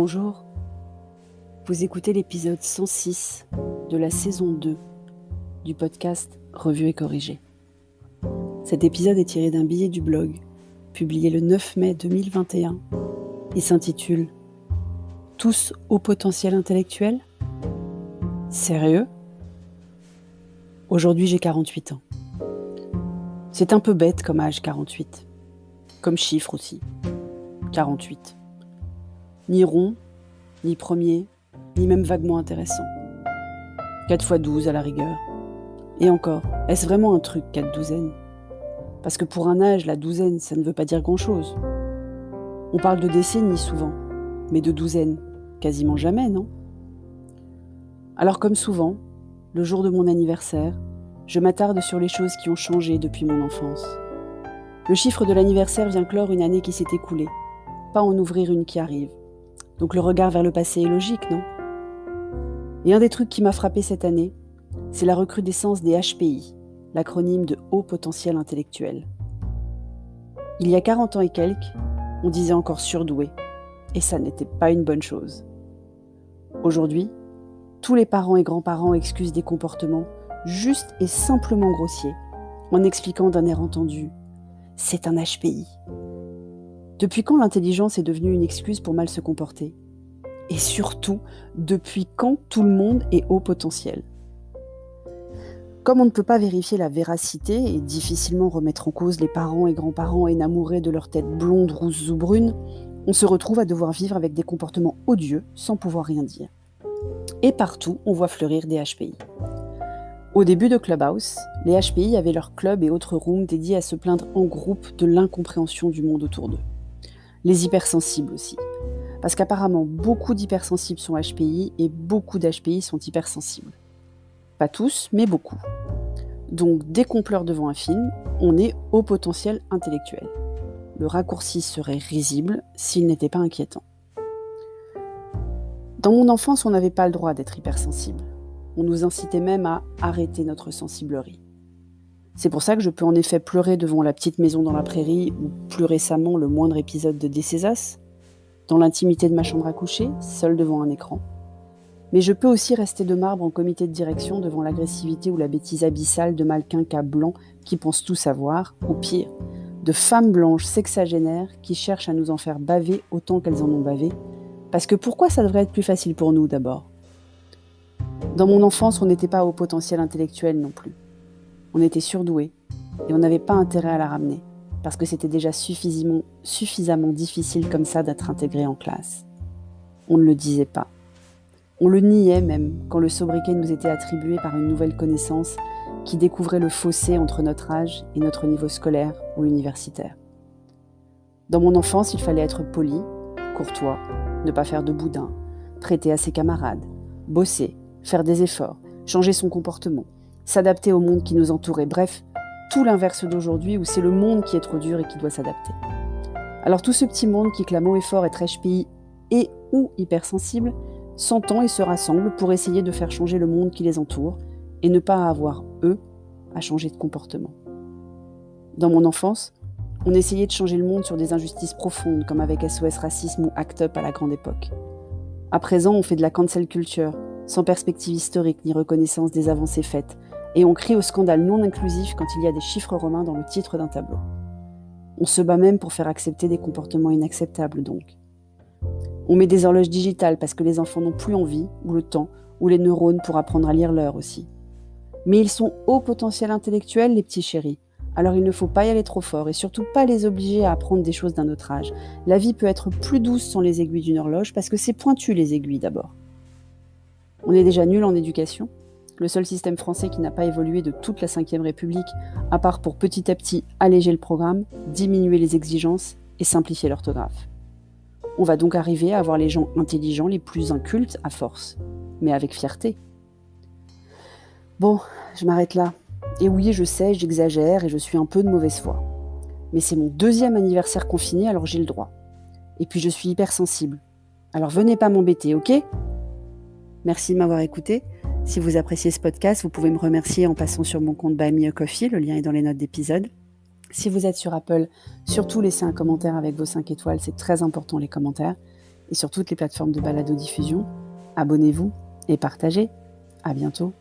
Bonjour, vous écoutez l'épisode 106 de la saison 2 du podcast Revue et corrigée. Cet épisode est tiré d'un billet du blog, publié le 9 mai 2021. Il s'intitule « Tous au potentiel intellectuel ?» Sérieux ? Aujourd'hui j'ai 48 ans. C'est un peu bête comme âge 48, comme chiffre aussi, 48. Ni rond, ni premier, ni même vaguement intéressant. 4 fois 12 à la rigueur. Et encore, est-ce vraiment un truc 4 douzaines ? Parce que pour un âge, la douzaine, ça ne veut pas dire grand-chose. On parle de décennies souvent, mais de douzaine, quasiment jamais, non ? Alors comme souvent, le jour de mon anniversaire, je m'attarde sur les choses qui ont changé depuis mon enfance. Le chiffre de l'anniversaire vient clore une année qui s'est écoulée, pas en ouvrir une qui arrive. Donc le regard vers le passé est logique, non ? Et un des trucs qui m'a frappé cette année, c'est la recrudescence des HPI, l'acronyme de Haut Potentiel Intellectuel. Il y a 40 ans et quelques, on disait encore surdoué, et ça n'était pas une bonne chose. Aujourd'hui, tous les parents et grands-parents excusent des comportements juste et simplement grossiers, en expliquant d'un air entendu « c'est un HPI ». Depuis quand l'intelligence est devenue une excuse pour mal se comporter ? Et surtout, depuis quand tout le monde est haut potentiel ? Comme on ne peut pas vérifier la véracité et difficilement remettre en cause les parents et grands-parents énamourés de leur tête blonde, rousse ou brune, on se retrouve à devoir vivre avec des comportements odieux sans pouvoir rien dire. Et partout, on voit fleurir des HPI. Au début de Clubhouse, les HPI avaient leur club et autres rooms dédiés à se plaindre en groupe de l'incompréhension du monde autour d'eux. Les hypersensibles aussi. Parce qu'apparemment, beaucoup d'hypersensibles sont HPI et beaucoup d'HPI sont hypersensibles. Pas tous, mais beaucoup. Donc, dès qu'on pleure devant un film, on est au potentiel intellectuel. Le raccourci serait risible s'il n'était pas inquiétant. Dans mon enfance, on n'avait pas le droit d'être hypersensible. On nous incitait même à arrêter notre sensiblerie. C'est pour ça que je peux en effet pleurer devant La petite maison dans la prairie ou plus récemment le moindre épisode de This Is Us, dans l'intimité de ma chambre à coucher, seule devant un écran. Mais je peux aussi rester de marbre en comité de direction devant l'agressivité ou la bêtise abyssale de malquinques blancs qui pensent tout savoir, ou pire, de femmes blanches sexagénaires qui cherchent à nous en faire baver autant qu'elles en ont bavé, parce que pourquoi ça devrait être plus facile pour nous d'abord ? Dans mon enfance, on n'était pas au potentiel intellectuel non plus. On était surdoués et on n'avait pas intérêt à la ramener parce que c'était déjà suffisamment difficile comme ça d'être intégré en classe. On ne le disait pas. On le niait même quand le sobriquet nous était attribué par une nouvelle connaissance qui découvrait le fossé entre notre âge et notre niveau scolaire ou universitaire. Dans mon enfance, il fallait être poli, courtois, ne pas faire de boudin, prêter à ses camarades, bosser, faire des efforts, changer son comportement, s'adapter au monde qui nous entourait, bref, tout l'inverse d'aujourd'hui où c'est le monde qui est trop dur et qui doit s'adapter. Alors tout ce petit monde qui clame haut et fort être HPI et ou hypersensible s'entend et se rassemble pour essayer de faire changer le monde qui les entoure et ne pas avoir, eux, à changer de comportement. Dans mon enfance, on essayait de changer le monde sur des injustices profondes comme avec SOS Racisme ou ACT UP à la grande époque. À présent, on fait de la cancel culture, sans perspective historique ni reconnaissance des avancées faites, et on crie au scandale non inclusif quand il y a des chiffres romains dans le titre d'un tableau. On se bat même pour faire accepter des comportements inacceptables donc. On met des horloges digitales parce que les enfants n'ont plus envie, ou le temps, ou les neurones pour apprendre à lire l'heure aussi. Mais ils sont haut potentiel intellectuel, les petits chéris. Alors il ne faut pas y aller trop fort et surtout pas les obliger à apprendre des choses d'un autre âge. La vie peut être plus douce sans les aiguilles d'une horloge parce que c'est pointu les aiguilles d'abord. On est déjà nul en éducation. Le seul système français qui n'a pas évolué de toute la Ve République, à part pour petit à petit alléger le programme, diminuer les exigences et simplifier l'orthographe. On va donc arriver à avoir les gens intelligents les plus incultes à force, mais avec fierté. Bon, je m'arrête là. Et oui, je sais, j'exagère et je suis un peu de mauvaise foi. Mais c'est mon 2e anniversaire confiné, alors j'ai le droit. Et puis je suis hypersensible. Alors venez pas m'embêter, ok ? Merci de m'avoir écouté. Si vous appréciez ce podcast, vous pouvez me remercier en passant sur mon compte Buy Me a Coffee, le lien est dans les notes d'épisode. Si vous êtes sur Apple, surtout laissez un commentaire avec vos 5 étoiles, c'est très important les commentaires. et sur toutes les plateformes de balado-diffusion. Abonnez-vous et partagez. À bientôt.